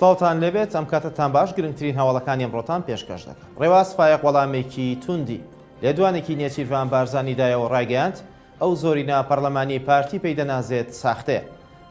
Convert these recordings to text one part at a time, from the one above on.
سڵاوتان لێبێت ئەم کاتتان باش گرنگترین هەواڵەکانی ئەمڕۆتان پێشکەش دەکەم. ڕێواز فایق وەڵامێکی توندی لێدوانێکی نێچیروان بارزانی دایەوە ڕاگەیاند ئەو زۆرینە پەرلەمانی پارتی پێیدەنازێت ساختەیە.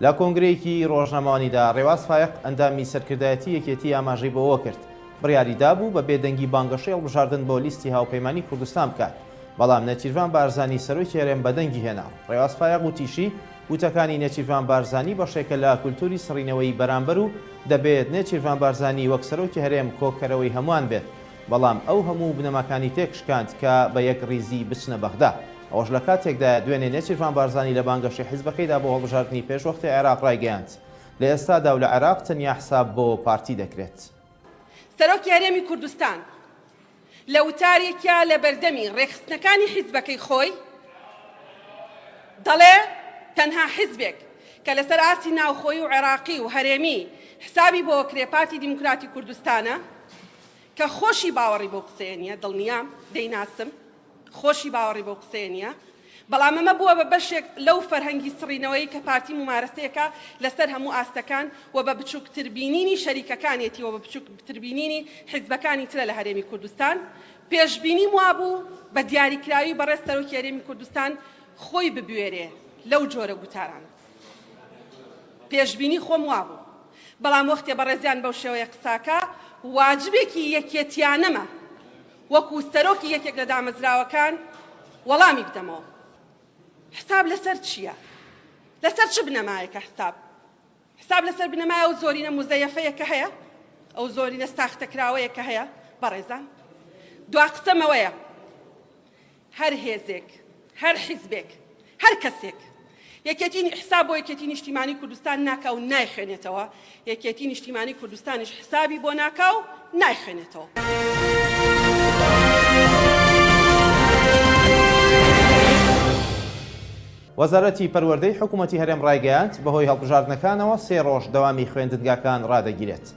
لە کۆنگرەیەکی ڕۆژنامەوانیدا ڕێواز فایق ئەندامی سەرکردایەتی یەکێتی ئاماژەی بەوە کرد بڕیاریدا بوو بە بێدەنگی بانگەشەی هەڵبژاردن بۆ لیستی هاوپەیمانی کوردستان بکات، بەڵام نێچیروان بارزانی سەرۆکی هەرێم بەدەنگی هێنا. ڕێواز فایق وتیشی وتەکانی نێچیروان بارزانی بەشێکە لە کولتوری سڕینەوەی بەرامبەر و دەبێت نێچیروان بارزانی وەک سەرۆکی هەرێم کۆکەرەوەی هەمووان بێت، بەڵام ئەو هەموو بنەماکانی تێکشکاند کە بە یەک ڕیزی بچنە بەغدا. ئەوەش لە کاتێکدا دوێنێ نێچیروان بارزانی لە بانگەشەی حیزبەکەیدا بۆ هەڵبژاردننی پێشوەختی عێراق ڕایگەیاند لە ئێستادا و لە عێراق تەنیا حساب بۆ پارتی دەکرێت. سەرۆکی هەرێمی کوردستان لە وتارێکە لە بەردەمی ڕێخستنەکانی حیزبەکەی خۆی دەڵێ تەنها حیزبێک کە لەسەر ئاسی ناوخۆی و عێراقی و هەرێمی حسابی بۆ کرێ پارتی دیموکراتی کوردستانە کە خۆشی باوەڕی بۆ قسەیە نییە، دڵنیام دەیناسم خۆشی باوەڕی بۆ قسەیە نییە، بەڵام ئەمە بووە بە بەشێک لەو فەرهەنگی سڕینەوەی کە پارتی ممارەسەیەکە لەسەر هەموو ئاستەکان و بە بچووکتربینینی شەریکەکانێتی و بە بچووکتربینینی حیزبەکانی ترە لە هەرێمی کوردستان پێشبینی وابوو بە دیاریکراوی بەڕێز سەرۆکی هەرێمی کوردستان خۆی ببوێرێ لەو جۆرە گوتاران. پێشبینی خۆم وابوو، بەڵام وەختێ بەڕێزیان بەو شێوەیە قساکە واجبێکی یەکێتیانەمە وەکو سەرۆکی یەکێک لە دامەزراوەکان وەڵامی بدەمەوە. حساب لەسەر چییە؟ لەسەر چ بنەمایەکە حساب لەسەر بنەمایە ئەو زۆرینە مزەیەفەیە کە هەیە، ئەو زۆرینە ساختەکراوەیە کە هەیە. بەڕێزان دوا قسەمەوەیە هەر هێزێک، هەر حیزبێک، هەر کەسێک یەکێتی حساب بۆ یەکێتی نیشتیمانی کوردستان ناکا و نایخێنێتەوە، یەکێتی نیشتیمانی کوردستانیش حسابی بۆ ناکا و نایخێنێتەوە. وەزارەتی پەروەردەی حکوومەتی هەرێم ڕایگەیاند بەهۆی هەڵبژاردنەکانەوە 3 ڕۆژ دەوامی خوێندنگاکان ڕادەگیرێت.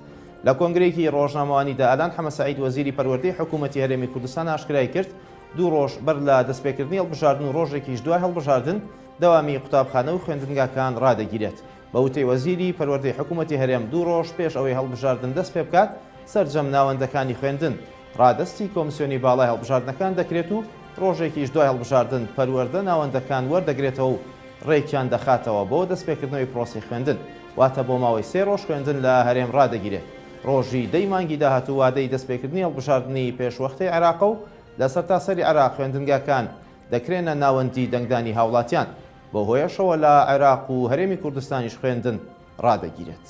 لە کۆنگرەیەکی ڕۆژنامەوانیدا ئەلان حەمەسەعید وەزیری پەروەردەی حکوومەتی هەرێمی کوردستان ئاشکرای کرد 2 ڕۆژ بەر لە دەستپێکردنی هەڵبژاردن و ڕۆژێکیش دوای هەڵبژاردن دەوامی قوتابخانە و خوێندنگاکان ڕادەگیرێت. بە وتەی وەزیری پەروەردەی حکوومەتی هەرێم 2 ڕۆژ پێش ئەوەی هەڵبژاردن دەست پێ بکات سەرجەم ناوەندەکانی خوێندن ڕادەستی کۆمسیۆنی باڵای هەڵبژاردنەکان دەکرێت و ڕۆژێکیش دوای هەڵبژاردن پەروەردە ناوەندەکان وەردەگرێتەوە و ڕێکیان دەخاتەوە بۆ دەستپێکردنەوەی پرۆسی خوێندن، واتە بۆ ماوەی 3 ڕۆژ خوێندن لە هەرێم ڕادەگیرێت. ڕۆژی 10 مانگی داهاتوو وادەی دەستپێکردنی هەڵبژاردننی پێشوەختەی عێراق و لە سەرتاسەری عێراق خوێندنگاکان دەکرێنە ناوەندی دەنگدانی هاوڵاتیان، بۆ هۆیەشەوە لە عێراق و هەرێمی کوردستانیش خوێندن ڕادەگیرێت.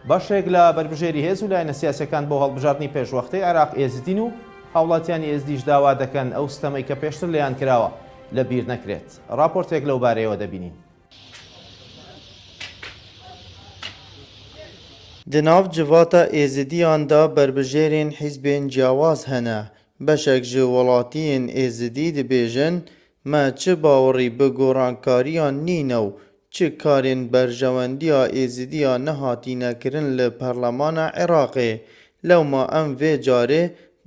بەشێک لە بربژێری هێز و لایەنە سیاسەکان بۆ هەڵبژاردننی پێشوەختەی عێراق ئێزدین و هاوڵاتیانی ئێزدیش داوا دەکەن ئەو ستەمەی کە پێشتر لێیان کراوە لە بیر نەکرێت. راپۆرتێک لەو بارەیەوە دەبینین. Di nav civata êzidiyan da berbijêrên hîzbên ciyawaz hene. Beşek ji welatiyên êzidî dibêjin me çi bawerî bi gorankariyan nîne û çi karên berjewendiya êzidiya nehatîne kirin li Perlemana Iraqê. Lewma em vê carê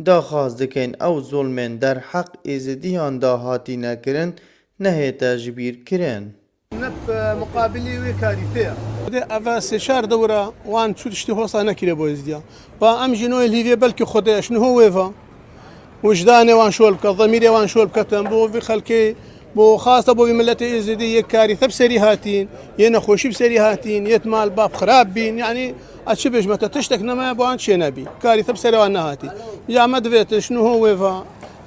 daxwaz dikin ew zulmên derheq êzidiyan da hatîne kirin nehête ji bîr kirin. مقابلی وی کاریتەیە ئەڤ سێشار دەورە وان چوو تشتی هۆسا نەکرێ بۆ ئێزدیا با ئەم ژینۆی لیڤێ بەلکی خۆدەیەشن هۆ وێڤە وجدانێوان شۆل بکە ضەمیرێوان شۆل بکەتن بۆ وی خەلکێ بۆ خاستە بۆ ویملەتی ئێزدی یەک کاریتە بسەری هاتین یە نەخۆشی بسەری هاتین یەت مال باب خراپ بین یعنی ئەچ بێژمەتە تشتێک نەمایە بۆ ئەان چێ نەبی کاریتە بسەریوان نەهاتی یامە دەوێتشن هۆ وێڤە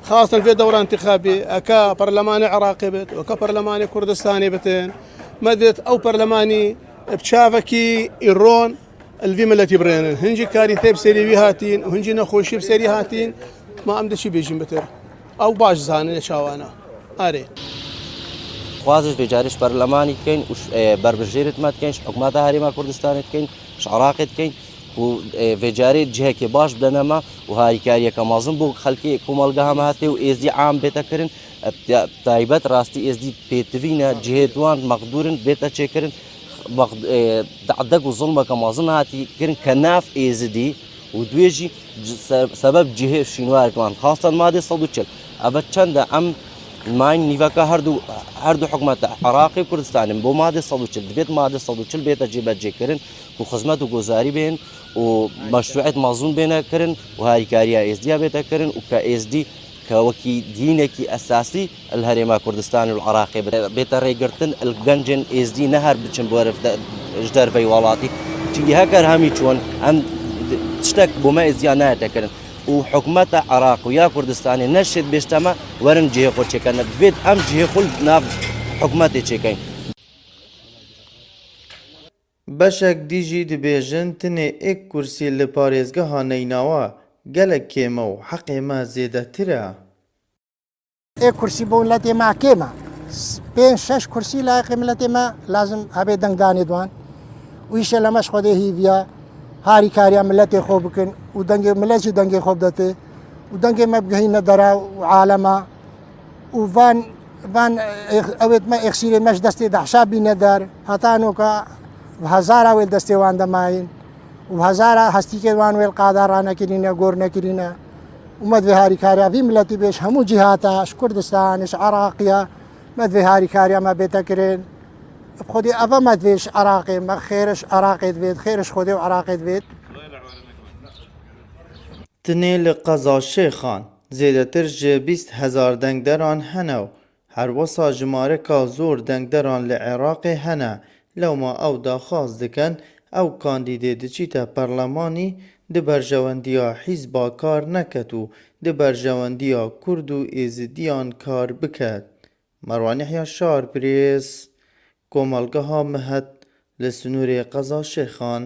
خاصة في دورة انتخابي أكا برلماني عراقي بت وكا برلماني كردستاني بتين مدت أو برلماني بشافكي إيرون الفيم التي برينن هنجي كارثة بسري هاتين وهنجي نخوشي بسري هاتين ما أمدش بيجين بتر أو باش زاني شاوانا أري خوازش بجارش برلماني كين وش بربجيرت ما تكينش حكومات هاريما كردستاني تكين وش عراقي تكين و وجاري جهك باش بدنما وهاي كاريه كمازن بو خلقي كومالغا هماتي و ازدي عام بتكرن تايبت راستي ازدي بيتفينا جهدوان مقدورن بيتا تشكرن تعدق وظلمه كمازن هاتي كرن كناف ازدي ودويجي سبب جهه شينوار كمان خاصه ماده صدوچل ابا چند ام ماین نیڤەکە هەردوو حکومەتە عراقی و کوردستانن بۆ مادە 140 دەبێت مادە 140 بێتە جێبەجێکردن و خزمەت و گۆزاری بێن و مەشروعەت مەزون بێنەکردن و هاریکاریە ئێزدیا بێتەکردن و کە ئێزدی کەوەکی دینێکی ئەساسی هەرێما کوردستان و عراقی بێتە ڕێگرتن گەنجن ئێزدی نەهار بچن بۆ دەربەی وڵاتی چی هەکەر هەمی چۆن ئەم شتێک بۆمە ئێزدیان نایەتەکردن و حکومەتە عراق و یا کوردستانی نەشێت بێشتەمە وەرن جێ خۆچێکەکە دەبێت ئەم جێ خۆل ناو حکومەتێ چێکەین. بەشێک دیژی دەبێژن تنێ ئێک کورسی لە پارێزگەها نەیناوە gelek kême û heqê me zêdetir e. Ê kursî bû miletê me kême. 5-6 kursî layıqê miletê me lazim hebe dengdanê dwan. û îşe le me ji Xwedê hîviya harîkariya miletê xwe bikin û dengê milet jî dengê xwe bidete û dengê me bigihîne dera û alema û van ewêt me exîrê me ji destê dehşa bîne der hetanoka hezara wê destê wan de mayîn û hezara hestîkê wan wê qadar ranekirîne gor nekirîne û me divê harîkariya vî miletî bêj hemû cîhata ji Kurdistanê ji Iraqîya me divê harîkariya me bête kirin. Xwedê eva me divê ji Iraqê me xêr ji Iraqê divêt xêr ji Xwedê û Iraqê divêt. Tinê li qeza Şêxan zêdetir ji 20,000 dengderan hene û her wisa ji mareka zor dengderan li Iraqê hene lewma ew daxwaz dikin ew kandîdê diçîte perlemanî di berjewendiya hîzba kar neket û di berjewendiya Kurd û êzidiyan kar biket. Merwan Yehya Şarpirêz, Komelgeha Mihet li Sinûrê Qeza Şêxan.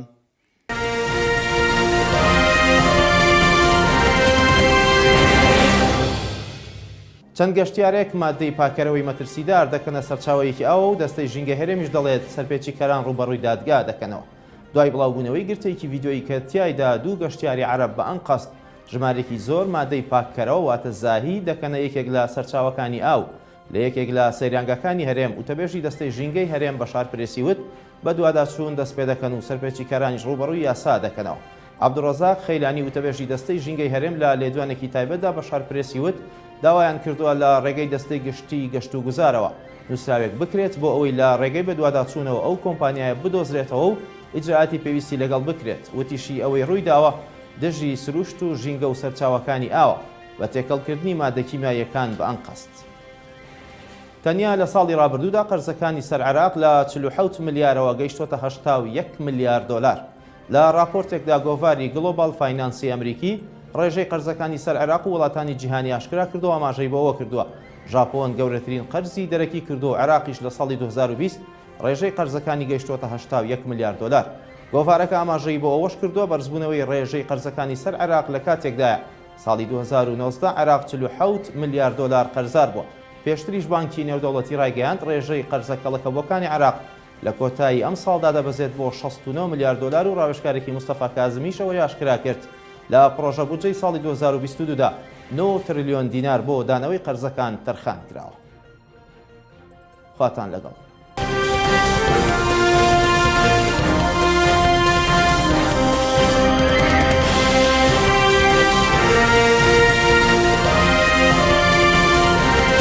چەند گەشتیارێک مادەی پاکەرەوەی مەترسیدار دەکەنە سەرچاوەیەکی ئەوە و دەستەی ژینگە هەرێمیش دەڵێت سەرپێچی کەران ڕوبەڕووی دادگا دەکەنەوە. دوای بڵاوبوونەوەی گرتێکی ڤیدۆیی کە تیایدا دوو گەشتیاری عەرەب بە ئەنقەست ژمارێکی زۆر مادەی پاکەرەوە واتە زاهی دەکەنە یەکێک لە سەرچاوەکانی ئاو لە یەکێک لە سەیرانگەکانی هەرێم وتەبێژی دەستەی ژینگەی هەرێم بە Şarpirêsî وت بە دوواداچوون دەست پێ دەکەن و سەرپێچی کەرانیش ڕوبەڕووی یاسا دەکەنەوە. عەبدوڕەزاق خەیلانی وتەبێژی دەستەی ژینگەی هەرێم لە لێدوانێکی تایبەتدا بە Şarpirêsî وت داوایان کردووە لە ڕێگەی دەستەی گشتی گەشت و گوزارەوە نووسراوێک بکرێت بۆ ئەوەی لە ڕێگەی بە دوواداچوونەوە ئەو کۆمپانیایە بدۆزرێتەوە و ئیجراعاتی پێویستی لەگەڵ بکرێت وتیشی ئەوەی ڕووی داوە دژی سروشت و ژینگە و سەرچاوەکانی ئاوە بە تێکەڵکردنی مادەکیمایەکان بە ئەنقەست. تەنیا لە ساڵی ڕابردوودا قەرزەکانی سەر عێراق لە 47 ملیارەوە گەیشتۆتە 81 ملیار دۆلار. لە راپۆرتێکدا گۆڤاری گلۆبال فاینانسی ئەمریکی ڕێژەی قەرزەکانی سەر عێراق و وڵاتانی جیهانی ئاشکرا کردووە ئاماژەی بەوە کردووە. ژاپۆن گەورەترین قەرزی دەرەکی کردو عێراقیش لە ساڵی 2020 ڕێژەی قەرزەکانی گەیشتۆتە 81 ملیار دۆلار. گۆڤارەکە ئاماژەی بۆ ئەوەش کردووە بەرزبوونەوەی ڕێژەی قەرزەکانی سەر عێراق لە کاتێکدایە ساڵی 2019 عێراق 47 ملیار دۆلار قەرزار بووە. پێشتریش بانکی نێودەوڵەتی ڕایگەیاند ڕێژەی قەرزەکەڵەکەبووەکانی عێراق لە کۆتایی ئەم ساڵدا دەبەزێت بۆ 69 ملیار دۆلار و ڕاوێژکارێکی مستەفا کازمیشەوە یاشکرا کرد لە پرۆژە بودجەی ساڵی 2022دا 9 تریلیۆن دینار بۆ دانەوەی قەرزەکان تەرخان کراوە. خواتان لەگەڵ.